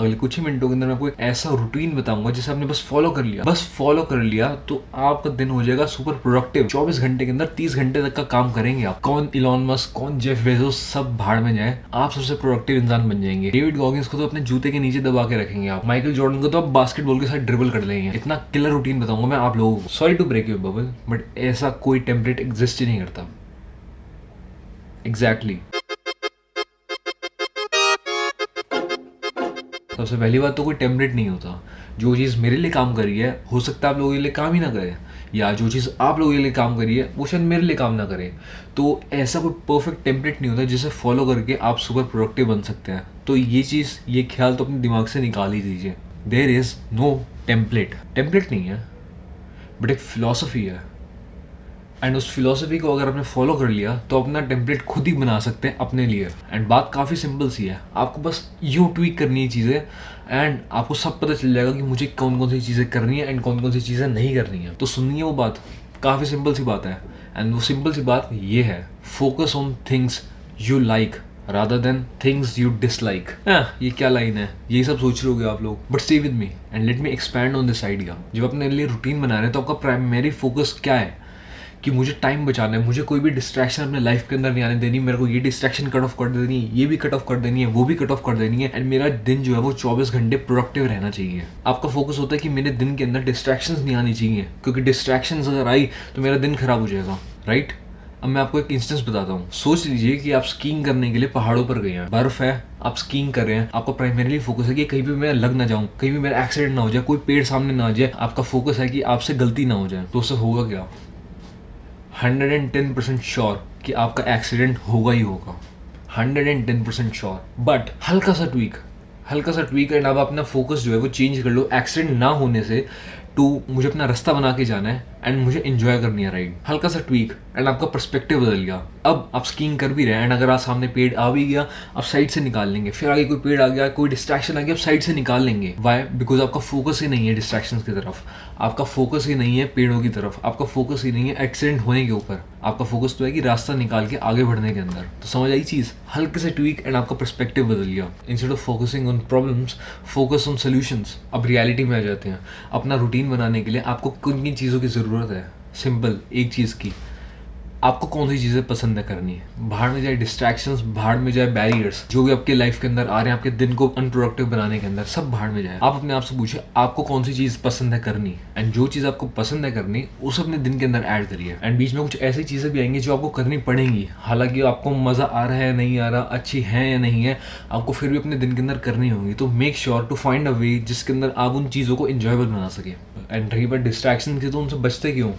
अगले कुछ ही मिनटों के अंदर मैं आपको एक ऐसा रूटीन बताऊंगा जिसे आपने बस फॉलो कर लिया तो आपका दिन हो जाएगा सुपर प्रोडक्टिव। 24 घंटे के अंदर 30 घंटे तक का काम करेंगे आप। कौन इलॉन मस्क, कौन जेफ बेजोस, सब भाड़ में जाए, आप सबसे प्रोडक्टिव इंसान बन जाएंगे। डेविड गॉगिंस को तो अपने जूते के नीचे दबा के रखेंगे आप। माइकल जॉर्डन को तो आप बास्केटबॉल के साथ ड्रिबल कर लेंगे। इतना किलर रूटीन बताऊंगा मैं आप लोगों को। Sorry to break your bubble, but ऐसा कोई टेम्पलेट एग्जिस्ट ही नहीं करता। एग्जैक्टली सबसे पहली बात तो कोई टेम्पलेट नहीं होता। जो चीज़ मेरे लिए काम कर रही है हो सकता है आप लोगों के लिए काम ही ना करे, या जो चीज़ आप लोगों के लिए काम करी है वो शायद मेरे लिए काम ना करे। तो ऐसा कोई परफेक्ट टेम्पलेट नहीं होता जिसे फॉलो करके आप सुपर प्रोडक्टिव बन सकते हैं। तो ये चीज़, ये ख्याल तो अपने दिमाग से निकाल ही दीजिए। देयर इज़ नो टेम्पलेट नहीं है, बट एक फिलॉसफी है। एंड उस फिलॉसफी को अगर आपने फॉलो कर लिया तो अपना टेम्पलेट खुद ही बना सकते हैं अपने लिए। एंड बात काफ़ी सिंपल सी है, आपको बस यूँ ट्वीक करनी है चीज़ें एंड आपको सब पता चल जाएगा कि मुझे कौन कौन सी चीज़ें करनी है एंड कौन कौन सी चीज़ें नहीं करनी है। तो सुनिए वो बात, काफ़ी सिंपल सी बात है। एंड वो सिंपल सी बात ये है, focus on things you like rather than things you dislike. ये क्या लाइन है, यही सब सोच रहे होगे आप लोग, but stay with me and let me expand on this idea. जब अपने लिए रूटीन बना रहे हैं तो आपका प्राइमरी फोकस क्या है कि मुझे टाइम बचाना है, मुझे कोई भी डिस्ट्रैक्शन अपने लाइफ के अंदर नहीं आने देनी, मेरे को ये डिस्ट्रैक्शन कट ऑफ कर देनी है, ये भी कट ऑफ कर देनी है, वो भी कट ऑफ कर देनी है। एंड मेरा दिन जो है वो 24 घंटे प्रोडक्टिव रहना चाहिए। आपका फोकस होता है कि मेरे दिन के अंदर डिस्ट्रैक्शंस नहीं आनी चाहिए, क्योंकि डिस्ट्रैक्शंस अगर आई तो मेरा दिन खराब हो जाएगा, राइट। अब मैं आपको एक इंस्टेंस बताता हूँ। सोच लीजिए कि आप स्कीइंग करने के लिए पहाड़ों पर गए हैं, बर्फ है, आप स्कीइंग कर रहे हैं, आपका प्राइमरीली फोकस है कि कहीं भी मैं लग ना जाऊं, कहीं भी मेरा एक्सीडेंट ना हो जाए, कोई पेड़ सामने ना आ जाए। आपका फोकस है कि आपसे गलती ना हो जाए। तो उससे होगा क्या, 110% श्योर कि आपका एक्सीडेंट होगा ही होगा, 110% श्योर। बट हल्का सा ट्वीक एंड अब अपना फोकस जो है वो चेंज कर लो एक्सीडेंट ना होने से टू मुझे अपना रास्ता बना के जाना है एंड मुझे एंजॉय करनी है राइड। हल्का सा ट्वीक एंड आपका पर्सपेक्टिव बदल गया। अब आप स्कीइंग कर भी रहे हैं एंड अगर आप सामने पेड़ आ भी गया आप साइड से निकाल लेंगे, फिर आगे कोई पेड़ आ गया, कोई डिस्ट्रैक्शन आ गया, आप साइड से निकाल लेंगे। वाई? बिकॉज आपका फोकस ही नहीं है डिस्ट्रैक्शंस की तरफ, आपका फोकस ही नहीं है पेड़ों की तरफ, आपका फोकस ही नहीं है एक्सीडेंट होने के ऊपर, आपका फोकस तो है कि रास्ता निकाल के आगे बढ़ने के अंदर। तो समझ आई चीज़, हल्के से ट्वीक एंड आपका पर्सपेक्टिव बदल गया। Instead of focusing on problems focus on solutions. अब रियलिटी में आ जाते हैं। अपना रूटीन बनाने के लिए आपको किन किन चीज़ों की ज़रूरत है? सिंपल एक चीज़ की, आपको कौन सी चीज़ें पसंद है करनी है। भाड़ में जाए डिस्ट्रैक्शंस, भाड़ में जाए बैरियर्स जो भी आपके लाइफ के अंदर आ रहे हैं आपके दिन को अनप्रोडक्टिव बनाने के अंदर, सब भाड़ में जाए। आप अपने आप से पूछिए आपको कौन सी चीज़ पसंद है करनी, एंड जो चीज़ आपको पसंद है करनी उसे अपने दिन के अंदर ऐड करिए। एंड बीच में कुछ ऐसी चीज़ें भी आएंगी जो आपको करनी पड़ेंगी, हालांकि आपको मज़ा आ रहा है नहीं आ रहा, अच्छी है या नहीं है, आपको फिर भी अपने दिन के अंदर करनी होंगी। तो make sure to find a way जिसके अंदर आप उन चीज़ों को इंजॉयबल बना सके। एंड रही बात डिस्ट्रैक्शन की, तो उनसे बचते क्यों,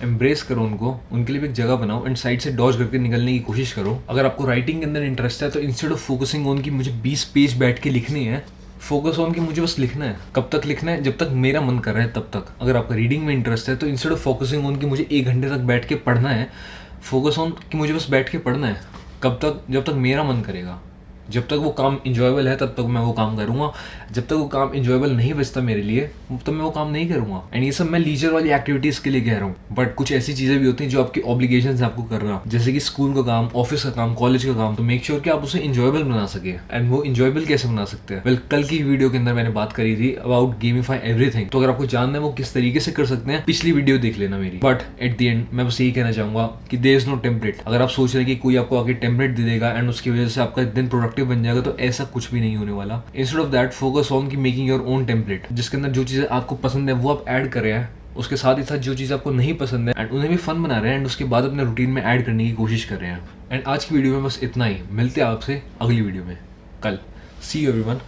एम्ब्रेस करो उनको, उनके लिए भी एक जगह बनाओ एंड साइड से डॉज करके निकलने की कोशिश करो। अगर आपको राइटिंग के अंदर इंटरेस्ट है तो इंस्टेड ऑफ फोकसिंग ऑन कि मुझे 20 पेज बैठ के लिखने हैं, फोकस ऑन कि मुझे बस लिखना है। कब तक लिखना है? जब तक मेरा मन कर रहा है तब तक। अगर आपका रीडिंग में इंटरेस्ट है तो इंस्टेड ऑफ फोकसिंग ऑन कि मुझे 1 घंटे तक बैठ के पढ़ना है, फोकस ऑन कि मुझे बस बैठ के पढ़ना है। कब तक? जब तक मेरा मन करेगा। जब तक वो काम इंजॉयबल है तब तक मैं वो काम करूँगा, जब तक वो काम इंजॉयबल नहीं बचता मेरे लिए तब मैं वो काम नहीं करूँगा। एंड ये सब मैं लीजर वाली एक्टिविटीज़ के लिए कह रहा हूँ। बट कुछ ऐसी चीज़ें भी होती हैं जो आपकी ऑब्लिगेशन है आपको करना, जैसे कि स्कूल का काम, ऑफिस का काम, कॉलेज का काम। तो मेक श्योर कि आप उसे इंजॉयबल बना सके। एंड वो इंजॉयबल कैसे बना सकते हैं? वेल, कल की वीडियो के अंदर मैंने बात करी थी अबाउट गेमिफाई एवरीथिंग। तो अगर आपको जानना है वो किस तरीके से कर सकते हैं, पिछली वीडियो देख लेना मेरी। बट एट द एंड मैं बस यही कहना चाहूँगा कि देयर इज नो टेम्पलेट। अगर आप सोच रहे हैं कि कोई आपको आगे टेम्पलेट दे देगा एंड उसकी वजह से आपका दिन प्रोडक्टिव बन जाएगा, तो ऐसा कुछ भी नहीं होने वाला। Instead of that focus on की मेकिंग योर ओन टेम्पलेट, जिसके अंदर जो चीज़ें आपको पसंद है वो आप ऐड कर रहे हैं, उसके साथ ही साथ जो चीज़ आपको नहीं पसंद है एंड उन्हें भी फन बना रहे हैं एंड उसके बाद अपने रूटीन में ऐड करने की कोशिश कर रहे हैं। एंड आज की वीडियो में बस इतना ही। मिलते हैं आपसे अगली वीडियो में कल। सी यू एवरीवन।